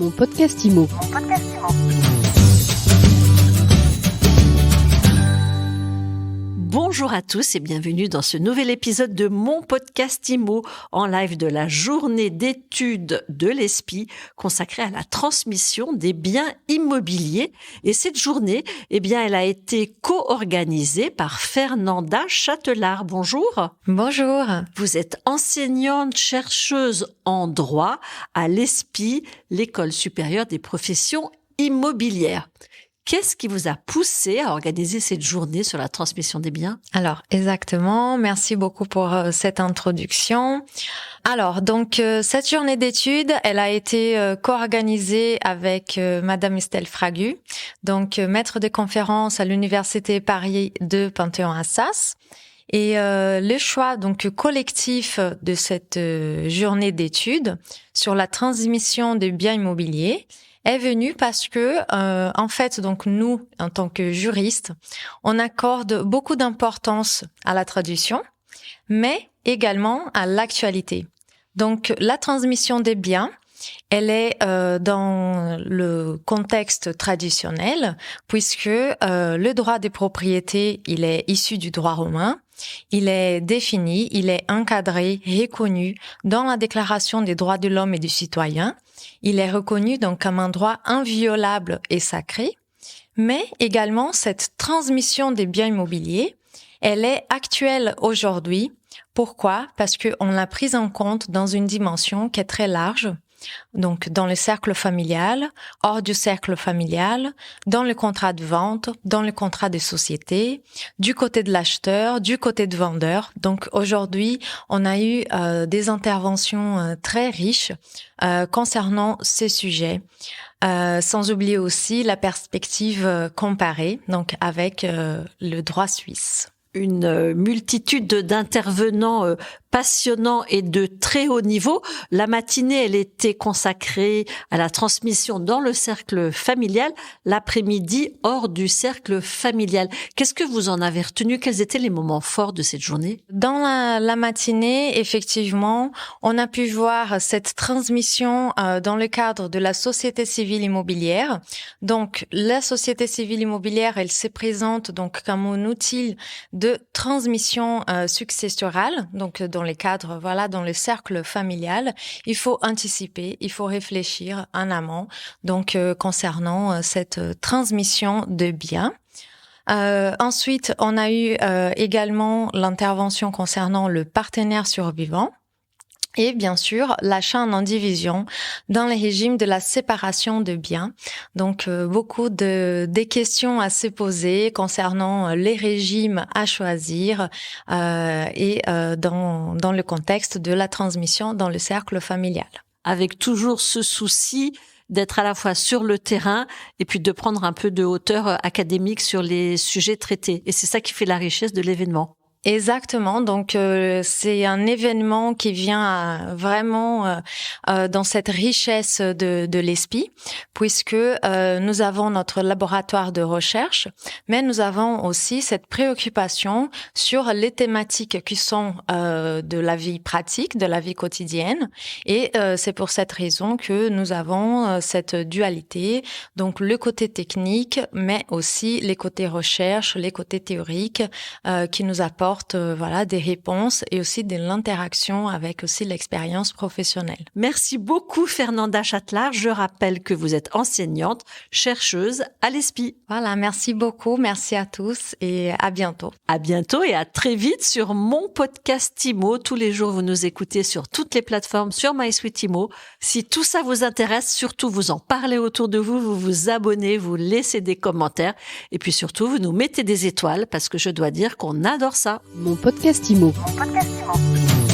Mon podcast IMO. Bonjour à tous et bienvenue dans ce nouvel épisode de mon podcast IMO en live de la journée d'études de l'ESPI consacrée à la transmission des biens immobiliers. Et cette journée, elle a été co-organisée par Fernanda Châtelard. Bonjour. Bonjour. Vous êtes enseignante chercheuse en droit à l'ESPI, l'École supérieure des professions immobilières. Qu'est-ce qui vous a poussé à organiser cette journée sur la transmission des biens? Alors, exactement. Merci beaucoup pour cette introduction. Alors, donc, cette journée d'études, elle a été co-organisée avec Madame Estelle Fragu, donc maître de conférence à l'Université Paris 2 Panthéon-Assas. Et le choix donc collectif de cette journée d'études sur la transmission des biens immobiliers est venu parce que, en fait, donc nous, en tant que juristes, on accorde beaucoup d'importance à la traduction, mais également à l'actualité. Donc, la transmission des biens, elle est dans le contexte traditionnel, puisque le droit des propriétés, il est issu du droit romain. Il est défini, il est encadré, reconnu dans la Déclaration des droits de l'homme et du citoyen. Il est reconnu donc comme un droit inviolable et sacré. Mais également, cette transmission des biens immobiliers, elle est actuelle aujourd'hui. Pourquoi? Parce qu'on l'a prise en compte dans une dimension qui est très large. Donc, dans le cercle familial, hors du cercle familial, dans le contrat de vente, dans le contrat de société, du côté de l'acheteur, du côté de vendeur. Donc, aujourd'hui, on a eu des interventions très riches concernant ces sujets. Sans oublier aussi la perspective comparée, donc avec le droit suisse. Une multitude d'intervenants passionnants et de très haut niveau. La matinée, elle était consacrée à la transmission dans le cercle familial, l'après-midi hors du cercle familial. Qu'est-ce que vous en avez retenu? Quels étaient les moments forts de cette journée? Dans la matinée, effectivement, on a pu voir cette transmission dans le cadre de la société civile immobilière. Donc, la société civile immobilière, elle se présente donc comme un outil de transmission successorale, donc dans les cadres, dans le cercle familial. Il faut anticiper, il faut réfléchir en amont, donc concernant cette transmission de biens. Ensuite, on a eu également l'intervention concernant le partenaire survivant. Et bien sûr, l'achat en indivision dans le régime de la séparation de biens. Donc, beaucoup des questions à se poser concernant les régimes à choisir et dans le contexte de la transmission dans le cercle familial. Avec toujours ce souci d'être à la fois sur le terrain et puis de prendre un peu de hauteur académique sur les sujets traités. Et c'est ça qui fait la richesse de l'événement. Exactement, donc c'est un événement qui vient vraiment dans cette richesse de l'ESPI, puisque nous avons notre laboratoire de recherche, mais nous avons aussi cette préoccupation sur les thématiques qui sont de la vie pratique, de la vie quotidienne, et c'est pour cette raison que nous avons cette dualité, donc le côté technique, mais aussi les côtés recherche, les côtés théoriques qui nous apportent des réponses et aussi de l'interaction avec aussi l'expérience professionnelle. Merci beaucoup Fernanda Châtelard. Je rappelle que vous êtes enseignante, chercheuse à l'ESPI. Voilà, merci beaucoup, merci à tous et à bientôt. À bientôt et à très vite sur mon podcast IMO. Tous les jours, vous nous écoutez sur toutes les plateformes, sur MySuite IMO. Si tout ça vous intéresse, surtout vous en parlez autour de vous, vous vous abonnez, vous laissez des commentaires et puis surtout vous nous mettez des étoiles parce que je dois dire qu'on adore ça. Mon podcast IMO. Mon podcast IMO.